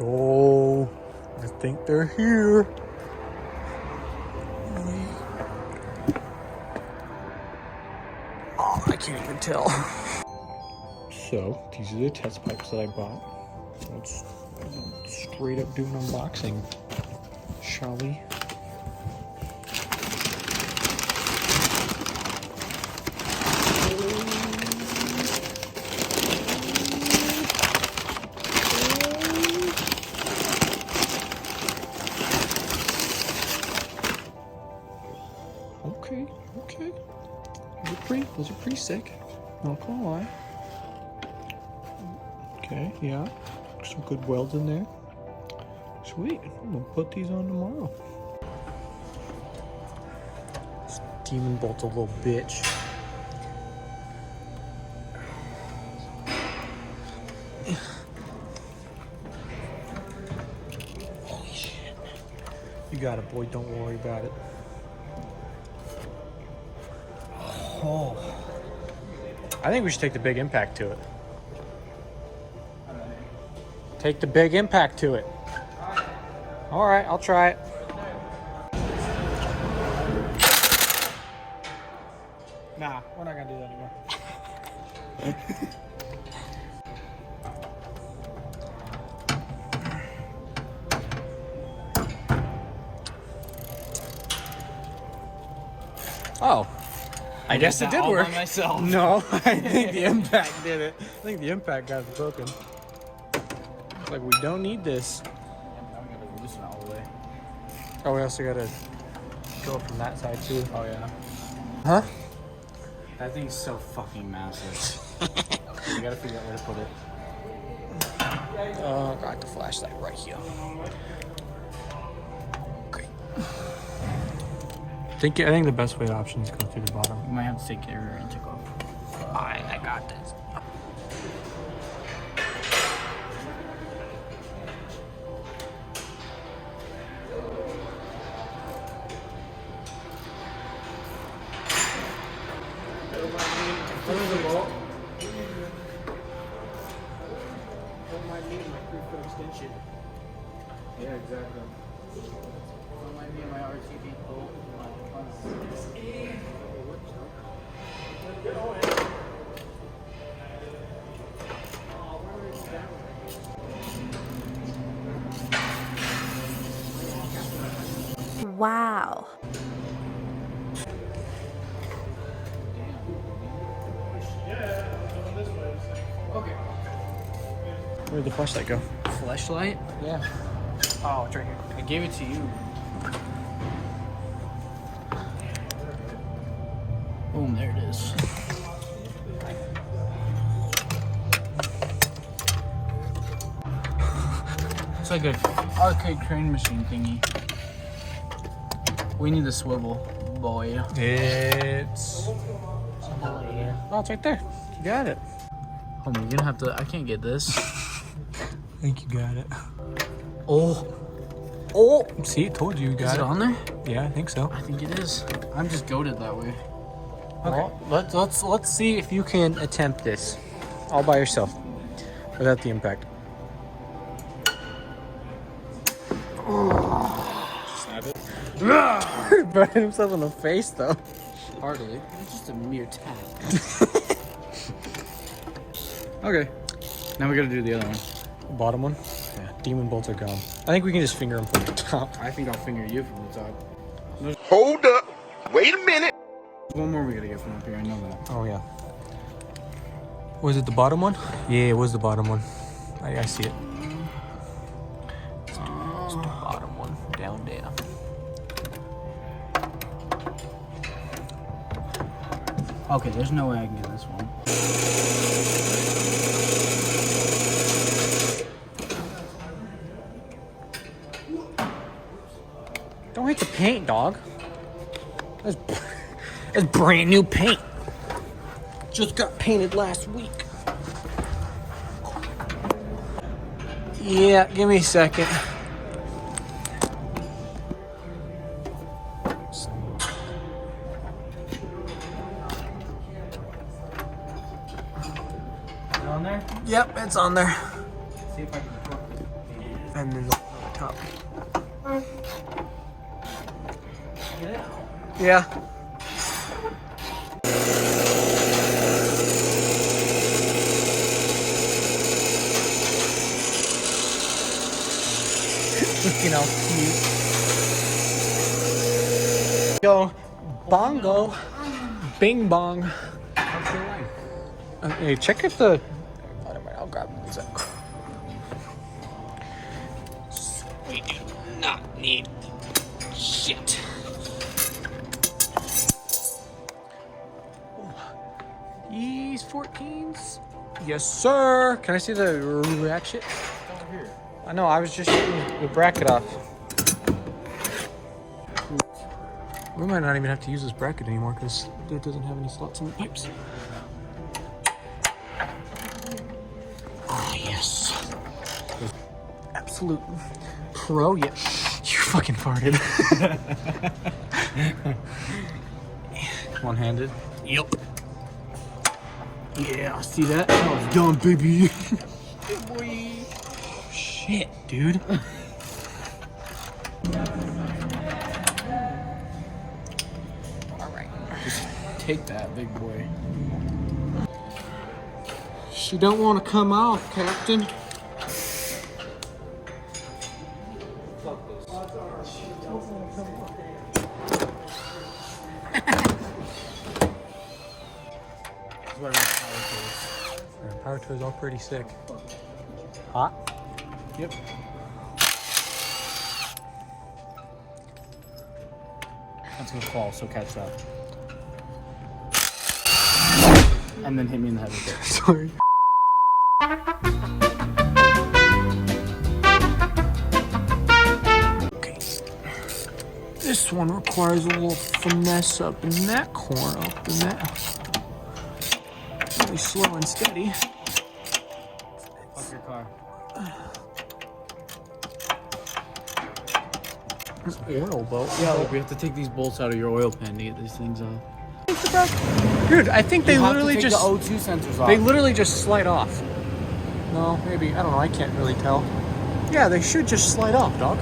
Oh, I think they're here. Oh, I can't even tell. So, these are the test pipes that I bought. Let's straight up do an unboxing, shall we? Okay. Those are pretty sick. Not gonna lie. Okay, yeah. Some good welds in there. Sweet. I'm gonna put these on tomorrow. This demon bolt's a little bitch. Holy shit. You got it, boy. Don't worry about it. Oh. I think we should take the big impact to it. Take the big impact to it. All right, I'll try it. Nah, we're not gonna do that anymore. Oh, I guess it did work. Myself. No, I think the impact did it. I think the impact got it broken. Looks like we don't need this. I'm gonna loosen it all the way. Oh, we also gotta go from that side too. Oh yeah. Huh? That thing's so fucking massive. You gotta figure out where to put it. Got the flashlight right here. Okay. I think the best way option is go through the bottom. You might have to take care and take off. I got this. Yeah, exactly. Don't mind me and my RTB bolt. Wow. Okay. Where'd the flashlight go? Flashlight? Yeah. Oh, it's right here. I gave it to you. Boom, there it is. It's like a arcade crane machine thingy. We need the swivel, boy. It's... Oh, it's right there. You got it. Homie, you're gonna have to... I can't get this. I think you got it. Oh. See, told you got Is it on there? Yeah, I think so. I think it is. I'm just goated that way. Okay. Well, let's see if you can attempt this all by yourself without the impact. Snap it. Burning himself in the face though. Hardly. It's just a mere tap. Okay. Now we gotta do the other one. Bottom one? Yeah, demon bolts are gone. I think we can just finger them from the top. I think I'll finger you from the top. Hold up. Wait a minute. One more we gotta get from up here, I know that. Oh yeah. Was it the bottom one? Yeah, it was the bottom one. I see it. It's the bottom one, down there. Okay, there's no way I can get this one. Don't hit the paint, dog. That's brand new paint. Just got painted last week. Yeah, give me a second. Is it on there? Yep, it's on there. See if I can put this. And then the one on the top. Yeah. Looking all cute. Go, bongo, bing bong. Hey, check if the. I'll grab it in a sec. We do not need shit. These 14s. Yes, sir. Can I see the rack shit? Over here. I know, I was just shooting the bracket off. We might not even have to use this bracket anymore because it doesn't have any slots in the pipes. Oh, yes. Absolute pro, yeah. You fucking farted. One-handed. Yep. Yeah, see that? That was done, baby. Good boy. Shit, dude. Alright. Take that, big boy. She don't want to come off, Captain. Power tools all pretty sick. Hot? Yep. That's gonna fall, so catch that. And then hit me in the head with it. Sorry. Okay. This one requires a little finesse up in that corner, up in that. Really slow and steady. Fuck your car. Oil bolt. Yeah, look, we have to take these bolts out of your oil pan to get these things off. Dude, I think they You have literally to take just the O2 sensors off. they literally just slide off. No, maybe, I don't know, I can't really tell. Yeah, they should just slide off, dog.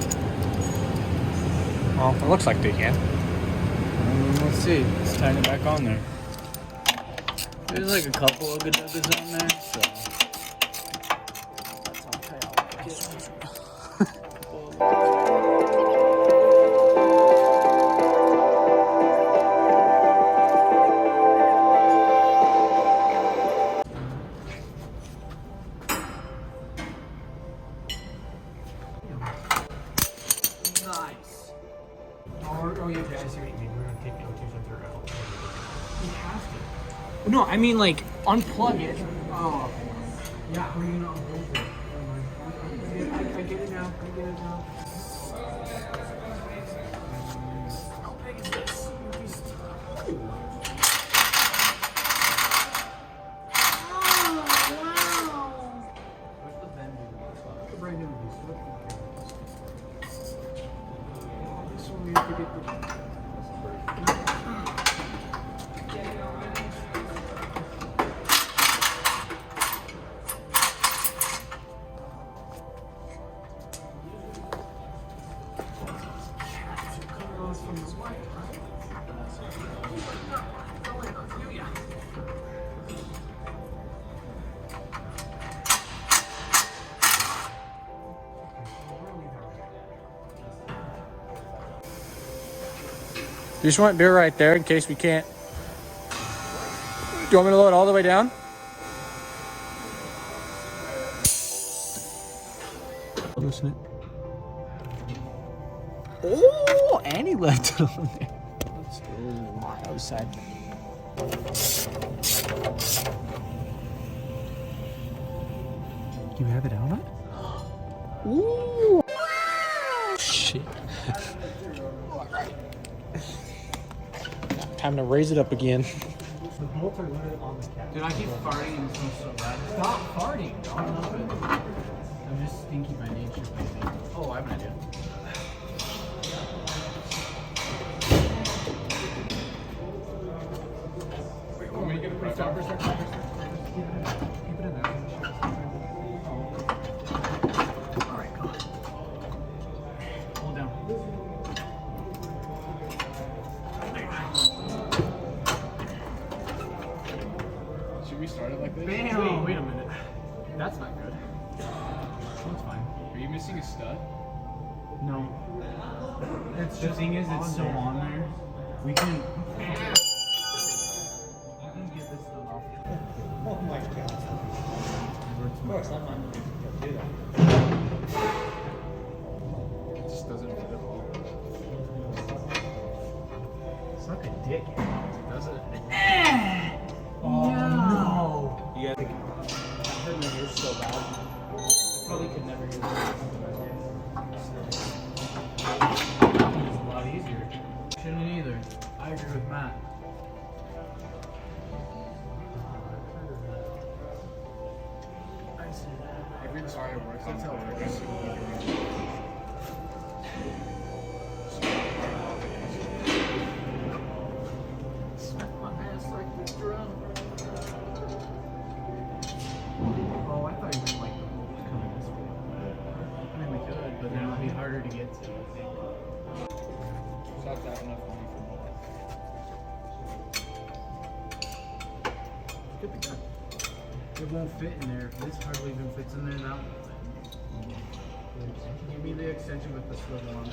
Well, it looks like they can. Let's see. Let's tighten it back on there. There's like a couple of good nuggets on there, so. That's how tight I'll make it. Nice. Oh, yeah, I see what you mean. We're going to take the O2 sensor out. You have to. No, I mean, like, unplug it. Oh. Yeah, we're going to unplug it. I get it now. I get it now. How big is this? You just want beer right there in case we can't. Do you want me to load it all the way down? Loosen it. Oh, and he left it on there. Let's go on the other side. You have it on it? Ooh. Shit. Time to raise it up again. The bolts are literally on the cap. Dude, I keep farting and it smells so bad. Stop farting, dog. I'm just stinky by nature, maybe. Oh, I have an idea. Want me to get a pretty stop for a second? Keep it in there. Alright, go. missing a stud? No. It's the thing is, it's still on there. We can get this stuff off. Oh my god. Of course, I'm not going to do that. It just doesn't fit at all. Suck a dick. Does it? Oh no. You guys, I heard my ears so bad. I probably could never hear It's a lot easier. Shouldn't either. I agree with Matt. Every time it works, that's how it works. Oh, I thought you meant like the bolts coming this way. I mean, we could, but then it would be harder to get to, I think. Stop that enough money for more. Get the gun. It won't fit in there. This hardly even fits in there. That won't fit. Give me the extension with the swivel on it.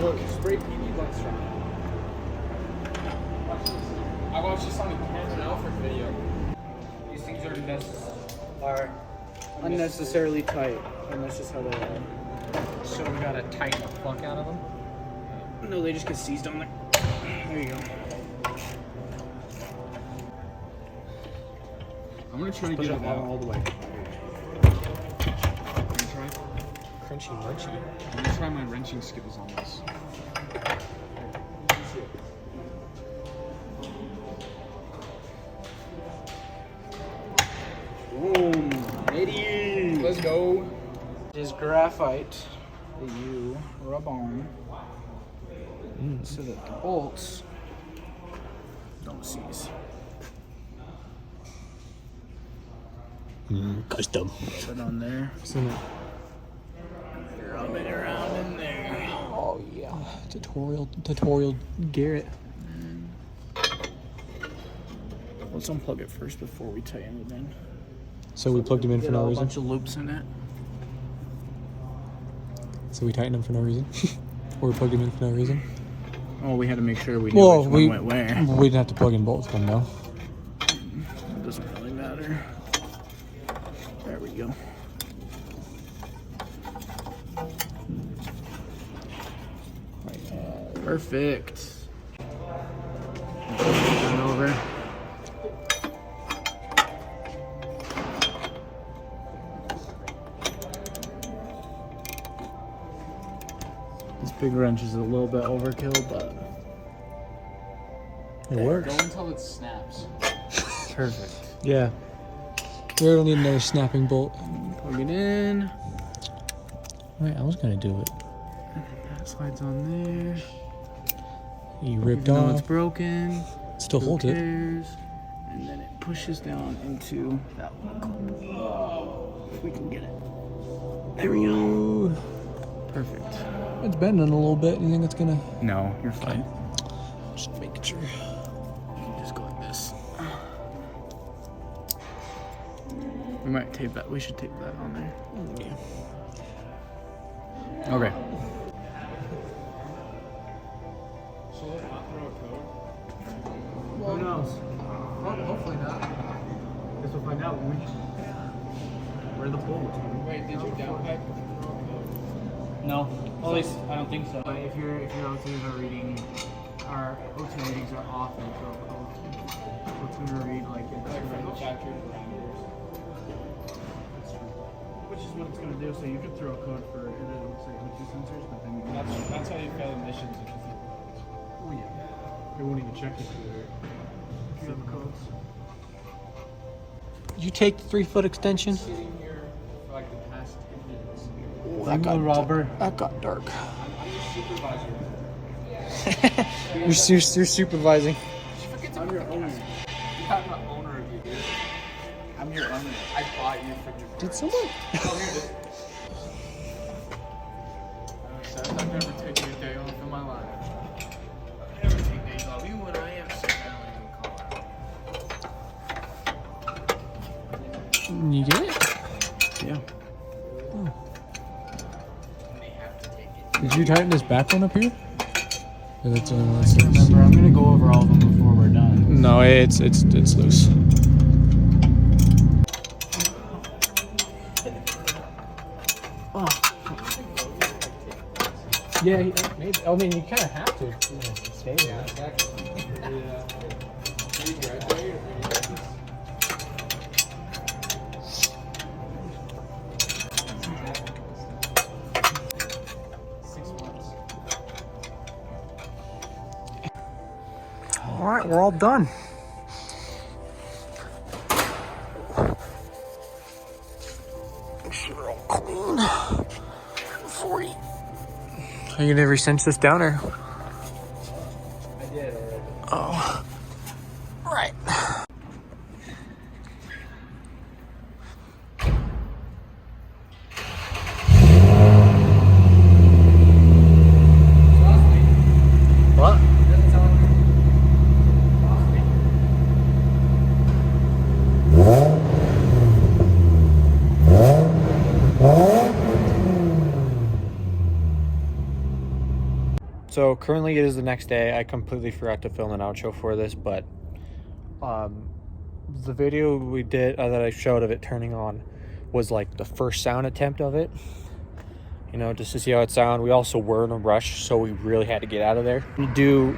Look, spray PB butts from it. Watch this. I watched this on a Cameron Alfred video. These things are Unnecessarily tight, and that's just how they are. So we gotta tighten the fuck out of them. No, they just get seized on there. There you go. I'm gonna try to Push get it it out. all the way. Try. Crunchy munchy. I'm gonna try my wrenching skills on this. Boom. Eddie. Let's go. Is graphite that you rub on so that the bolts don't seize. Custom. Rub it on there. Seen it. Rub it around in there. Oh yeah. Tutorial Garrett. Let's unplug it first before we tighten anything. So we plugged him in for no A reason. bunch of loops in it. So we tightened him for no reason. Or we plugged him in for no reason. Oh, we had to make sure we knew Well, which we one went where. we didn't have to plug in both of them though. It doesn't really matter. There we go. Perfect. Turn over. This big wrench is a little bit overkill, but It works. Go until it snaps. perfect. Yeah. We don't need another snapping bolt. Plug it in. Wait, I was gonna do it. That slides on there. You ripped Even though it's off. broken. Still Who hold it. cares? And then it pushes down into that little clip. If we can get it. There we go. Perfect. It's bending a little bit. You think it's gonna? No, you're fine. Just making sure. Just go like this. We might tape that. We should tape that on there. Yeah. Okay. So let's not throw a code. Who knows? Hopefully not. Guess we'll find out when we. Where the bolts? Wait, did you downpipe throw a code? No, at least I don't think so. But if your OTs are reading, our OT readings are off and throw code. What's gonna read like in Like from the factory parameters. Which is what it's going to do. So you could throw a code for it looks like OT sensors, but then That's how you fail emissions if you throw codes. oh yeah, they won't even check it for you have codes. Did you take the 3-foot extension? Sitting here for like the past 10 minutes. That got robber. That got dark. I'm your supervisor. You're supervising. I'm your owner. I'm the owner of you, dude. I'm your onion. I bought you from your. Did someone? Oh, here it is. I've never taken a day off in my life. I never take days off, even when I am sick. I don't even call out. You get it? Yeah. Did you tighten this back one up here? Or that's Remember, I'm gonna go over all of them before we're done. No, it's loose. Oh. Yeah, maybe. I mean, you kind of have to stay there. Exactly. Did you graduate or All right, we're all done. Make sure we're all clean. 40. Are you gonna recinch this down or? I did already. Oh. Right. What? Doesn't sound like So currently it is the next day. I completely forgot to film an outro for this, but the video we did that I showed of it turning on was like the first sound attempt of it. You know, just to see how it sounded. We also were in a rush, so we really had to get out of there. I'm gonna do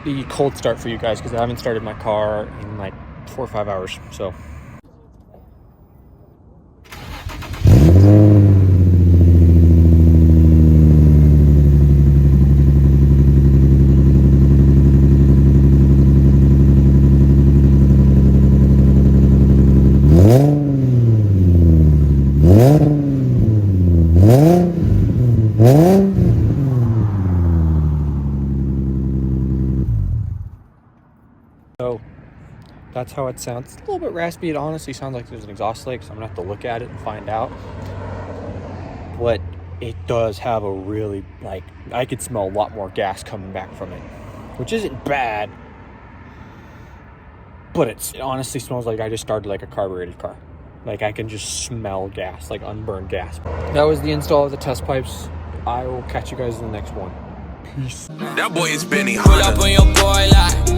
the cold start for you guys because I haven't started my car in like 4 or 5 hours. So. So that's how it sounds. It's a little bit raspy. It honestly sounds like there's an exhaust leak, so I'm gonna have to look at it and find out. But it does have a really, like, I could smell a lot more gas coming back from it, which isn't bad. But it honestly smells like I just started like a carbureted car. Like I can just smell gas, like unburned gas. That was the install of the test pipes. I will catch you guys in the next one. Peace. That boy is Benny Pull up Hunter. on your boy like